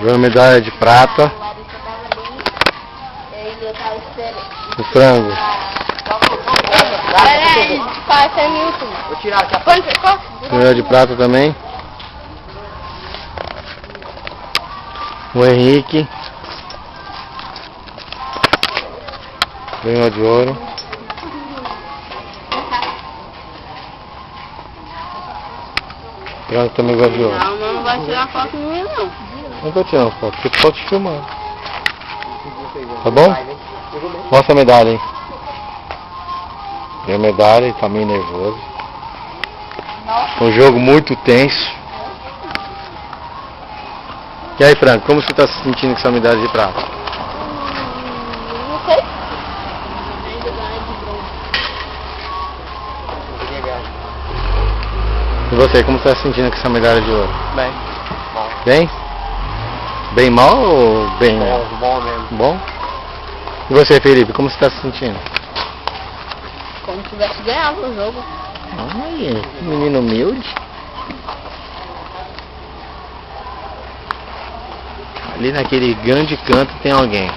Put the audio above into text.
Ganhou medalha de prata. O frango. Vou tirar aqui a Medalha de prata também. O Henrique ganhou de ouro. O frango também ganhou de ouro. Não vai tirar foto minha não. Não tô tirando foto, porque tu pode te filmar. Tá bom? Mostra a medalha aí. Ganhou medalha e tá meio nervoso. Um jogo muito tenso. E aí, Franco, como você tá se sentindo com essa medalha de prata? Não sei. E você, como você tá se sentindo com essa medalha de ouro? Bem. Bom. Bem? Bem mal ou bem mal? Bom mesmo. Bom? E você, Felipe, como você tá se sentindo? Como se tivesse ganhado o jogo. Ai, menino humilde. Ali naquele grande canto tem alguém.